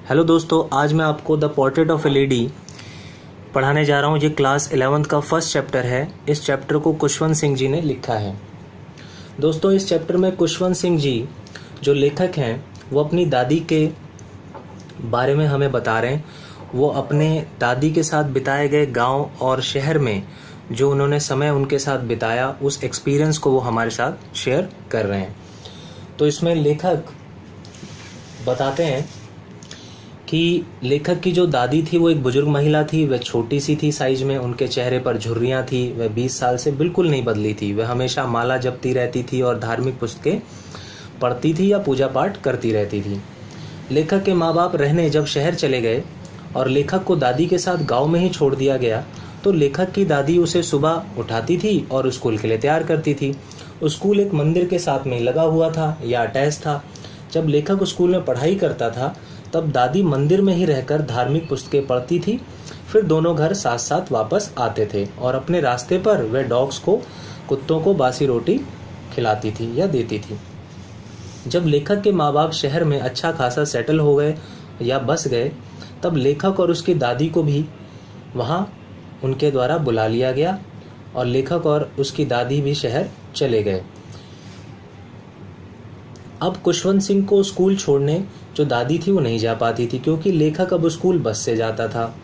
Hello दोस्तों, आज मैं आपको the portrait of A lady पढ़ाने जा रहा हूँ। ये क्लास 11th का फर्स्ट चैप्टर है। इस चैप्टर को खुशवंत सिंह जी ने लिखा है। दोस्तों, इस चैप्टर में खुशवंत सिंह जी जो लेखक हैं वो अपनी दादी के बारे में हमें बता रहे हैं। वो अपने दादी के साथ बिताए गए गांव और शहर में जो उन्होंने समय उनके साथ बिताया, उस एक्सपीरियंस को वो हमारे साथ शेयर कर रहे हैं। तो इसमें लेखक बताते हैं कि लेखक की जो दादी थी वो एक बुजुर्ग महिला थी। वह छोटी सी थी साइज में, उनके चेहरे पर झुर्रियाँ थी। वह 20 साल से बिल्कुल नहीं बदली थी। वह हमेशा माला जपती रहती थी और धार्मिक पुस्तकें पढ़ती थी या पूजा पाठ करती रहती थी। लेखक के माँ बाप रहने जब शहर चले गए और लेखक को दादी के साथ गांव में ही छोड़ दिया गया, तो लेखक की दादी उसे सुबह उठाती थी और स्कूल के लिए तैयार करती थी। स्कूल एक मंदिर के साथ में लगा हुआ था या अटैच था। जब लेखक स्कूल में पढ़ाई करता था तब दादी मंदिर में ही रहकर धार्मिक पुस्तकें पढ़ती थी। फिर दोनों घर साथ साथ वापस आते थे और अपने रास्ते पर वे कुत्तों को बासी रोटी खिलाती थी या देती थी। जब लेखक के माँ बाप शहर में अच्छा खासा सेटल हो गए या बस गए, तब लेखक और उसकी दादी को भी वहाँ उनके द्वारा बुला लिया गया और लेखक और उसकी दादी भी शहर चले गए। अब खुशवंत सिंह को स्कूल छोड़ने जो दादी थी वो नहीं जा पाती थी, क्योंकि लेखक अब स्कूल बस से जाता था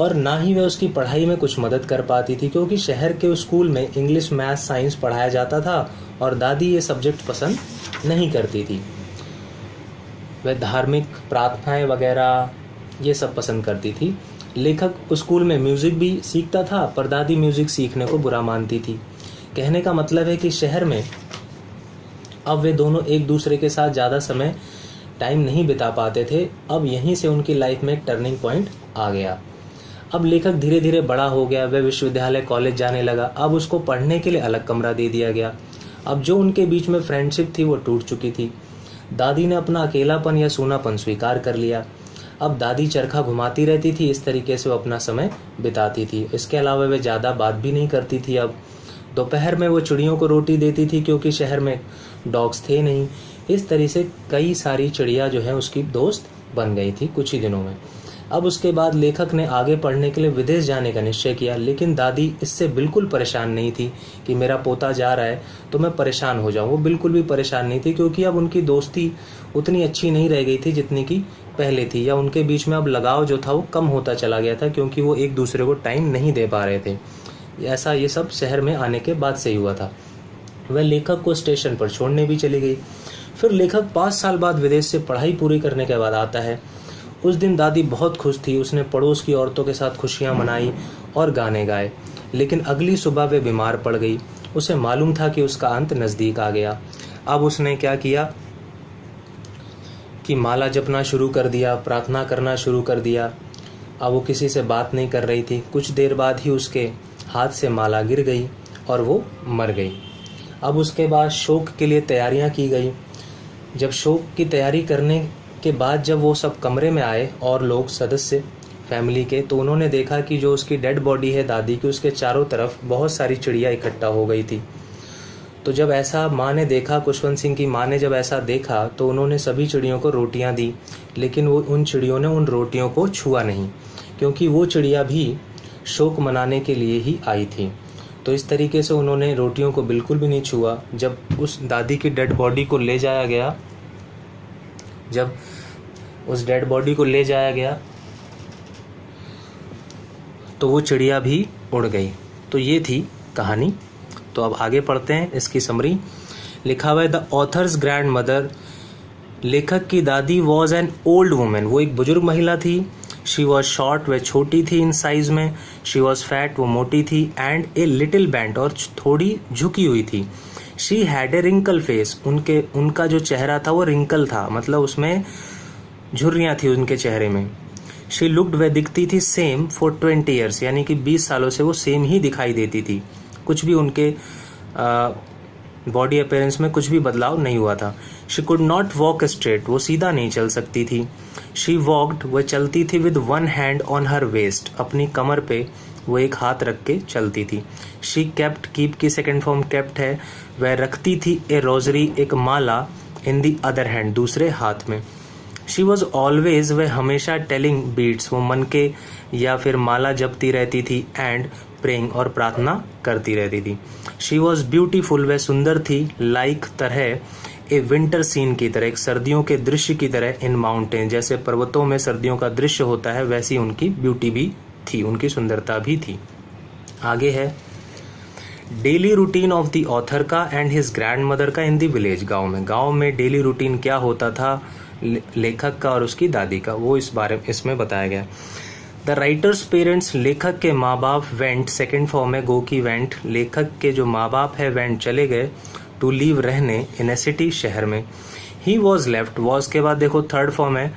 और ना ही वह उसकी पढ़ाई में कुछ मदद कर पाती थी, क्योंकि शहर के स्कूल में इंग्लिश, मैथ, साइंस पढ़ाया जाता था और दादी ये सब्जेक्ट पसंद नहीं करती थी। वह धार्मिक प्रार्थनाएं वगैरह ये सब पसंद करती थी। लेखक स्कूल में म्यूज़िक भी सीखता था, पर दादी म्यूज़िक सीखने को बुरा मानती थी। कहने का मतलब है कि शहर में अब वे दोनों एक दूसरे के साथ ज़्यादा समय टाइम नहीं बिता पाते थे। अब यहीं से उनकी लाइफ में एक टर्निंग पॉइंट आ गया। अब लेखक धीरे धीरे बड़ा हो गया। वह विश्वविद्यालय, कॉलेज जाने लगा। अब उसको पढ़ने के लिए अलग कमरा दे दिया गया। अब जो उनके बीच में फ्रेंडशिप थी वो टूट चुकी थी। दादी ने अपना अकेलापन या सूनापन स्वीकार कर लिया। अब दादी चरखा घुमाती रहती थी। इस तरीके से वो अपना समय बिताती थी। इसके अलावा वे ज़्यादा बात भी नहीं करती थी। अब दोपहर में वो चिड़ियों को रोटी देती थी, क्योंकि शहर में डॉग्स थे नहीं। इस तरह से कई सारी चिड़िया जो है उसकी दोस्त बन गई थी कुछ ही दिनों में। अब उसके बाद लेखक ने आगे पढ़ने के लिए विदेश जाने का निश्चय किया, लेकिन दादी इससे बिल्कुल परेशान नहीं थी कि मेरा पोता जा रहा है तो मैं परेशान हो जाऊं। वो बिल्कुल भी परेशान नहीं थी, क्योंकि अब उनकी दोस्ती उतनी अच्छी नहीं रह गई थी जितनी की पहले थी, या उनके बीच में अब लगाव जो था वो कम होता चला गया था, क्योंकि वो एक दूसरे को टाइम नहीं दे पा रहे थे। ऐसा ये सब शहर में आने के बाद से ही हुआ था। वह लेखक को स्टेशन पर छोड़ने भी चली गई। फिर लेखक 5 साल बाद विदेश से पढ़ाई पूरी करने के बाद आता है। उस दिन दादी बहुत खुश थी। उसने पड़ोस की औरतों के साथ खुशियां मनाई और गाने गाए। लेकिन अगली सुबह वे बीमार पड़ गई। उसे मालूम था कि उसका अंत नज़दीक आ गया। अब उसने क्या किया कि माला जपना शुरू कर दिया, प्रार्थना करना शुरू कर दिया। अब वो किसी से बात नहीं कर रही थी। कुछ देर बाद ही उसके हाथ से माला गिर गई और वो मर गई। अब उसके बाद शोक के लिए तैयारियां की गई। जब शोक की तैयारी करने के बाद जब वो सब कमरे में आए और लोग सदस्य फैमिली के, तो उन्होंने देखा कि जो उसकी डेड बॉडी है दादी की, उसके चारों तरफ बहुत सारी चिड़िया इकट्ठा हो गई थी। तो जब ऐसा माँ ने देखा, खुशवंत सिंह की माँ ने जब ऐसा देखा, तो उन्होंने सभी चिड़ियों को रोटियां दी, लेकिन वो उन चिड़ियों ने उन रोटियों को छुआ नहीं, क्योंकि वो चिड़िया भी शोक मनाने के लिए ही आई थी। तो इस तरीके से उन्होंने रोटियों को बिल्कुल भी नहीं छुआ। जब उस दादी की डेड बॉडी को ले जाया गया तो वो चिड़िया भी उड़ गई। तो ये थी कहानी। तो अब आगे पढ़ते हैं इसकी समरी। लिखा हुआ है द ऑथर्स ग्रैंड मदर। लेखक की दादी वॉज एन ओल्ड वुमेन। वो एक बुजुर्ग महिला थी। शी वॉज शॉर्ट, वह छोटी थी इन साइज में। शी वॉज फैट, वो मोटी थी। एंड ए लिटिल बेंट, और थोड़ी झुकी हुई थी। She had a wrinkle face. उनका जो चेहरा था वो रिंकल था, मतलब उसमें झुर्रियाँ थी उनके चेहरे में। शी लुक्ड, वह दिखती थी सेम फॉर 20 ईयर्स, यानी कि 20 सालों से वो सेम ही दिखाई देती थी। कुछ भी उनके बॉडी अपीयरेंस में कुछ भी बदलाव नहीं हुआ था। She could not walk straight, वो सीधा नहीं चल सकती थी। शी वॉक्ड, वह चलती थी with one hand on her waist, अपनी कमर पे वो एक हाथ रख के चलती थी। शी केप्ट, कीप की सेकेंड फॉर्म केप्ट है। वह रखती थी ए रोजरी, एक माला, इन दी अदर हैंड, दूसरे हाथ में। शी वॉज ऑलवेज, वह हमेशा टेलिंग बीट्स, वो मन के या फिर माला जपती रहती थी, एंड प्रेइंग और प्रार्थना करती रहती थी। शी वॉज ब्यूटीफुल, वह सुंदर थी, लाइक तरह ए विंटर सीन की तरह, एक सर्दियों के दृश्य की तरह, इन माउंटेन, जैसे पर्वतों में सर्दियों का दृश्य होता है वैसी उनकी ब्यूटी भी थी, उनकी सुंदरता भी थी। आगे है daily routine of the author का एंड हिज ग्रैंड मदर का इन द विलेज। गांव में डेली रूटीन क्या होता था लेखक का और उसकी दादी का, वो इसमें बताया गया। द राइटर्स पेरेंट्स, लेखक के माँ बाप, वेंट, सेकेंड फॉर्म है गो की वेंट, लेखक के जो माँ बाप है वेंट चले गए, टू लीव रहने, इन ए सिटी शहर में। ही वॉज लेफ्ट, वॉज के बाद देखो थर्ड फॉर्म है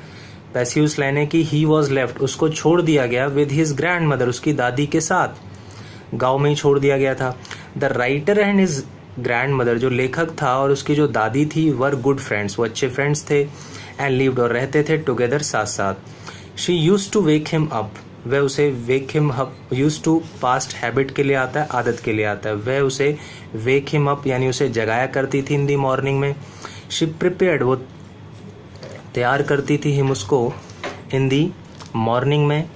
पैसिव्स लेने की, ही वॉज लेफ्ट, उसको छोड़ दिया गया, विद हिज ग्रैंड मदर, उसकी दादी के साथ, गांव में ही छोड़ दिया गया था। The writer and his grand mother, जो लेखक था और उसकी जो दादी थी, वर गुड फ्रेंड्स, वो अच्छे फ्रेंड्स थे, एंड लिव्ड, और रहते थे टुगेदर, साथ साथ। She used to wake him up, वह उसे wake him up, used to past habit के लिए आता है, आदत के लिए आता है, वह उसे वेक हिम अप यानी उसे जगाया करती थी इन दी मॉर्निंग में। शी प्रिपेयर्ड, वो तैयार करती थी हिम उसको, इन दी मॉर्निंग में,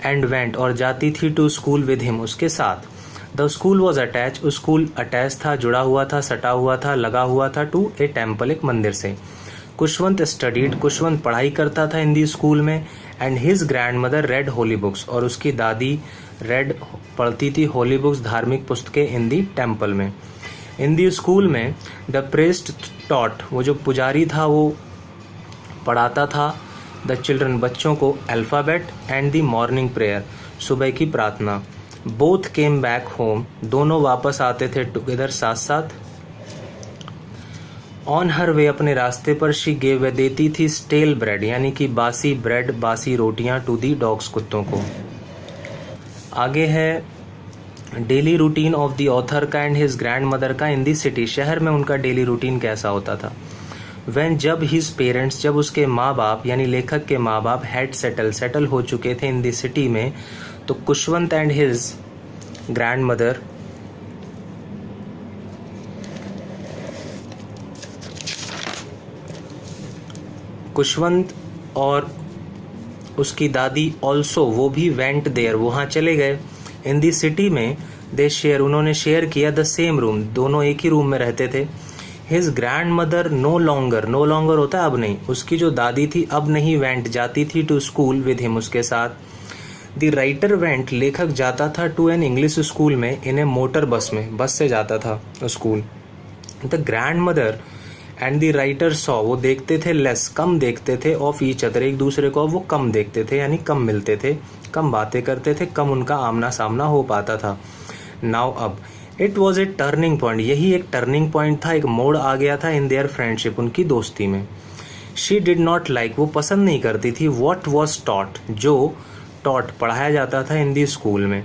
एंड वेंट, और जाती थी टू स्कूल विद हिम, उसके साथ। The school was attach, school attach था, जुड़ा हुआ था, सटा हुआ था, लगा हुआ था, टू ए टेम्पल, एक मंदिर से। कुशवंत स्टडीड, कुशवंत पढ़ाई करता था इन दी स्कूल में, and his grand mother red holy books, और उसकी दादी रेड पढ़ती थी होली बुक्स, धार्मिक पुस्तकें, इन दी टेम्पल में। इन दी स्कूल में द प्रेस्ट टॉट, वो जो पुजारी था वो पढ़ाता था द चिल्ड्रन, बच्चों को, alphabet and the morning prayer, सुबह की प्रार्थना। बोथ केम बैक होम, दोनों वापस आते थे टुगेदर, साथ साथ। ऑन हर वे, अपने रास्ते पर, शी गेव, वह देती थी स्टेल ब्रेड यानी कि बासी ब्रेड, बासी रोटियां, टू दी डॉग्स, कुत्तों को। आगे है daily routine of the author का एंड हिज ग्रैंड मदर का इन दी सिटी, शहर में उनका डेली रूटीन कैसा होता था। व्हेन, जब हिज पेरेंट्स, जब उसके माँ बाप यानी लेखक के माँ बाप, हैड सेटल हो चुके थे इन दी सिटी में, तो Khushwant and his grand mother Khushwant और उसकी दादी ऑल्सो, वो भी वेंट देयर, वहाँ चले गए। इन दी सिटी में दे शेयर, उन्होंने शेयर किया, द सेम रूम, दोनों एक ही रूम में रहते थे। His grandmother no longer होता है अब नहीं, उसकी जो दादी थी अब नहीं वेंट, जाती थी टू स्कूल विद हिम, उसके साथ। द राइटर वेंट, लेखक जाता था टू एन इंग्लिश स्कूल में, इन ए मोटर बस में, बस से जाता था school. The grand mother and the writer saw, वो देखते थे लेस, कम देखते थे, ऑफ ईच अदर, एक दूसरे को वो कम देखते थे यानी कम मिलते थे, कम बातें करते थे, कम उनका आमना सामना हो पाता था। नाउ अब, it was a turning point, यही एक टर्निंग पॉइंट था, एक मोड़ आ गया था इन देयर फ्रेंडशिप, उनकी दोस्ती में। शी डिड नॉट लाइक, वो पसंद नहीं करती थी, वॉट वॉज टॉट, जो टॉट पढ़ाया जाता था इन दी स्कूल में।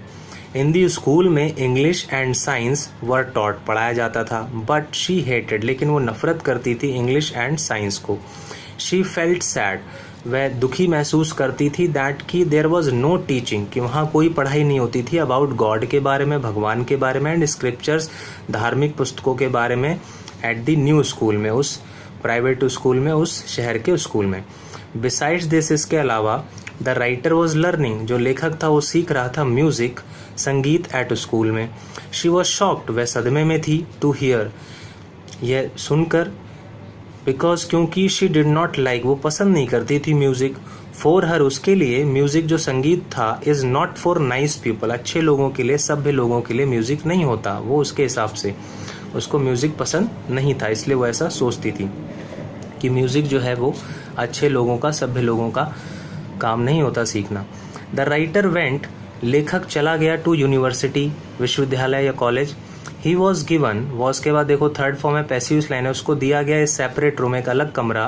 इन दी स्कूल में English and science were taught, पढ़ाया जाता था, बट शी हेटेड, लेकिन वो नफरत करती थी इंग्लिश एंड साइंस को। शी फेल्ट सैड, वह दुखी महसूस करती थी, दैट कि देयर वॉज नो टीचिंग, कि वहाँ कोई पढ़ाई नहीं होती थी, अबाउट गॉड के बारे में, भगवान के बारे में, एंड स्क्रिप्चर्स, धार्मिक पुस्तकों के बारे में, एट द न्यू स्कूल में, उस प्राइवेट स्कूल में, उस शहर के स्कूल में। बिसाइड्स दिस, इसके अलावा, द राइटर वॉज लर्निंग, जो लेखक था वो सीख रहा था म्यूजिक, संगीत, एट स्कूल में। शी वॉज शॉक्ड, वह सदमे में थी, टू हियर, यह सुनकर, बिकॉज, क्योंकि, शी डिड नॉट लाइक, वो पसंद नहीं करती थी म्यूजिक, फॉर हर, उसके लिए, म्यूजिक जो संगीत था, is not for nice people, अच्छे लोगों के लिए, सभ्य लोगों के लिए म्यूजिक नहीं होता, वो उसके हिसाब से उसको म्यूजिक पसंद नहीं था, इसलिए वो ऐसा सोचती थी कि म्यूजिक जो है वो अच्छे लोगों का, सभ्य लोगों का काम नहीं होता सीखना। द राइटर वेंट, लेखक चला गया, टू यूनिवर्सिटी, विश्वविद्यालय या college. He was given, was के बाद देखो थर्ड फॉर्म है पैसिव लाइन है, उसको दिया गया है सेपरेट रूम, एक अलग कमरा।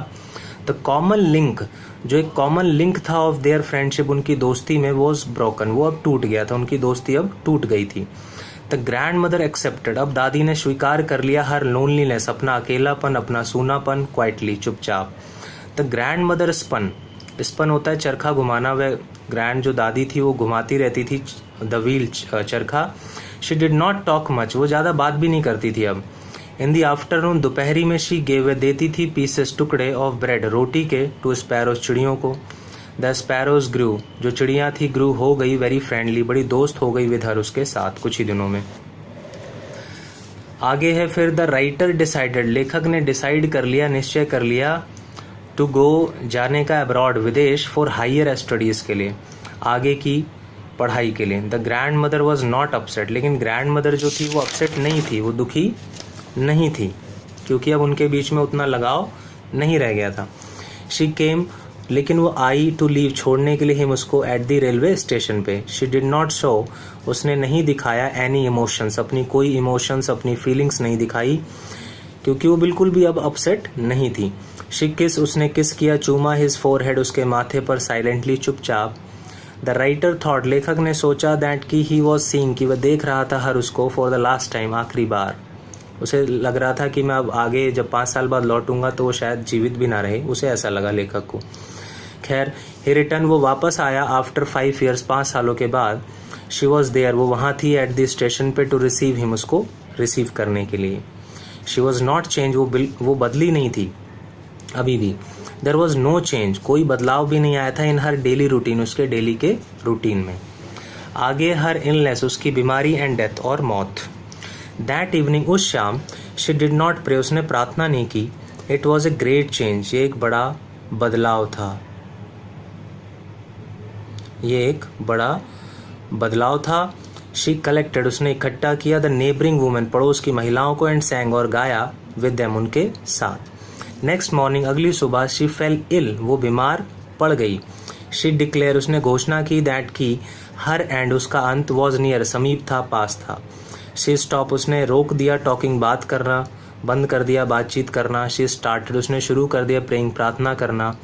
द कॉमन लिंक, जो एक कॉमन लिंक था ऑफ देयर फ्रेंडशिप, उनकी दोस्ती में, वॉज ब्रोकन, वो अब टूट गया था, उनकी दोस्ती अब टूट गई थी। द ग्रैंड मदर एक्सेप्टेड, अब दादी ने स्वीकार कर लिया, हर लोनलीनेस, अपना अकेलापन, अपना सूनापन, क्वाइटली, चुपचाप। The grandmother spun, spun होता है चरखा घुमाना, वह ग्रैंड जो दादी थी वो घुमाती रहती थी द व्हील, चरखा। She did not talk much, वो ज़्यादा बात भी नहीं करती थी अब। इन दी आफ्टरनून दोपहरी में शी गेव देती थी पीसेस टुकड़े ऑफ ब्रेड रोटी के टू स्पैरोज चिड़ियों को। द स्पैरोज ग्रू जो चिड़िया थी ग्रू हो गई वेरी फ्रेंडली बड़ी दोस्त हो गई विद हर उसके साथ कुछ ही दिनों में। आगे है फिर द राइटर डिसाइडेड लेखक ने डिसाइड कर लिया निश्चय कर लिया टू गो जाने का अब्रॉड विदेश फॉर हायर स्टडीज के लिए आगे की पढ़ाई के लिए। The grand mother was not upset लेकिन ग्रैंड मदर जो थी वो अपसेट नहीं थी वो दुखी नहीं थी क्योंकि अब उनके बीच में उतना लगाव नहीं रह गया था। शी केम लेकिन वो आई टू लीव छोड़ने के लिए हिम उसको एट द रेलवे स्टेशन पे। शी डिड नॉट शो उसने नहीं दिखाया एनी इमोशंस अपनी कोई इमोशंस अपनी फीलिंग्स नहीं दिखाई क्योंकि वो बिल्कुल भी अब अपसेट नहीं थी। शी किस उसने किस किया चूमा हिज फोरहेड उसके माथे पर साइलेंटली चुपचाप। द राइटर थॉट लेखक ने सोचा दैट कि ही वॉज सीइंग कि वह देख रहा था हर उसको फॉर द लास्ट टाइम आखिरी बार। उसे लग रहा था कि मैं अब आगे जब 5 साल बाद लौटूंगा तो वो शायद जीवित भी ना रहे उसे ऐसा लगा लेखक को। खैर ही रिटर्न वो वापस आया आफ्टर 5 years 5 सालों के बाद। शी वॉज देयर वो वहाँ थी एट द स्टेशन पे टू रिसीव हिम उसको रिसीव करने के लिए। शी वॉज नॉट चेंज वो बदली नहीं थी अभी भी। देयर वॉज नो चेंज कोई बदलाव भी नहीं आया था इन हर डेली रूटीन उसके डेली के रूटीन में। आगे हर इलनेस उसकी बीमारी एंड डेथ और मौत। दैट इवनिंग उस शाम शी डिड नॉट प्रे उसने प्रार्थना नहीं की। It was a great change ये एक बड़ा बदलाव था ये एक बड़ा बदलाव था। शी कलेक्टेड उसने इकट्ठा किया द नेबरिंग वुमेन पड़ोस की महिलाओं को एंड सैंग और गाया विद देम उनके साथ। नेक्स्ट मॉर्निंग अगली सुबह शी फेल इल वो बीमार पड़ गई। शी डिक्लेयर उसने घोषणा की दैट की हर एंड उसका अंत वॉज नियर समीप था पास था। शी स्टॉप उसने रोक दिया टॉकिंग बात करना बंद कर दिया बातचीत करना। शी स्टार्टेड उसने शुरू कर दिया प्रेइंग प्रार्थना करना।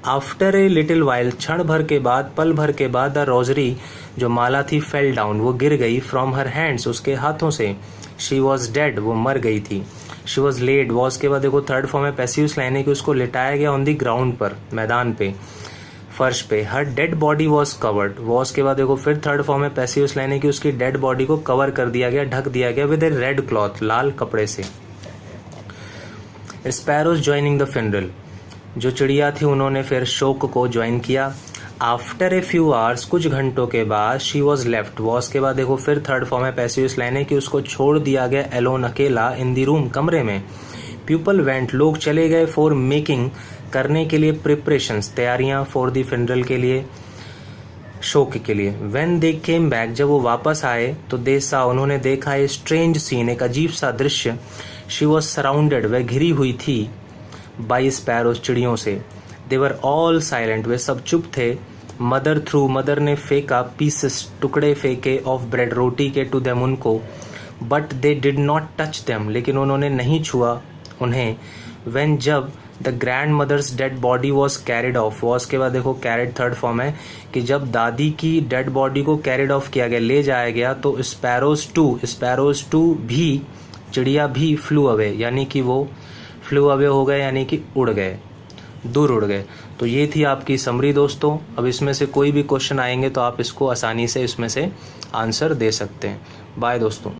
आफ्टर ए लिटिल वाइल क्षण भर के बाद पल भर के बाद द रोजरी जो माला थी फेल डाउन वो गिर गई फ्रॉम हर हैंड्स उसके हाथों से। शी वॉज डेड वो मर गई थी। शी वॉज लेड वॉज के बाद देखो थर्ड फॉर्म में पैसिव लाइन कि उसको लिटाया गया ऑन द ग्राउंड पर मैदान पे फर्श पे। हर dead body was covered was के बाद देखो फिर थर्ड फॉर्म में पैसिव लाइन कि उसकी डेड बॉडी को कवर कर दिया गया ढक दिया गया विद ए रेड क्लॉथ लाल कपड़े से। स्पैरोज ज्वाइनिंग द फिनरल जो चिड़िया थी उन्होंने फिर शोक को ज्वाइन किया। आफ्टर ए फ्यू आवर्स कुछ घंटों के बाद शी वॉज लेफ्ट वॉज के बाद देखो फिर थर्ड फॉर्म में पैसिव लाइन है कि उसको छोड़ दिया गया एलोन अकेला इन दी रूम कमरे में। पीपल वेंट लोग चले गए फॉर मेकिंग करने के लिए प्रिपरेशंस तैयारियां फॉर दी फिनरल के लिए शोक के लिए। व्हेन दे केम बैक जब वो वापस आए तो दे सा उन्होंने देखा ए स्ट्रेंज सीन एक अजीब सा दृश्य। शी वॉज सराउंडेड वह घिरी हुई थी बाई स्पैरोज चिड़ियों से। देवर ऑल साइलेंट वे सब चुप थे। मदर थ्रू मदर ने फेंका पीसेस टुकड़े फेंके ऑफ ब्रेड रोटी के टू देम उनको but they did not touch them लेकिन उन्होंने नहीं छुआ उन्हें। व्हेन जब the grandmother's dead body was carried of was के बाद देखो कैरिड थर्ड फॉर्म है कि जब दादी की डेड बॉडी को कैरिड ऑफ किया गया ले जाया गया तो स्पैरोज टू भी चिड़िया भी फ्लू अवे यानी कि वो फ्लू अवे हो गए यानी कि उड़ गए दूर उड़ गए। तो ये थी आपकी समरी दोस्तों। अब इसमें से कोई भी क्वेश्चन आएंगे तो आप इसको आसानी से इसमें से आंसर दे सकते हैं। बाय दोस्तों।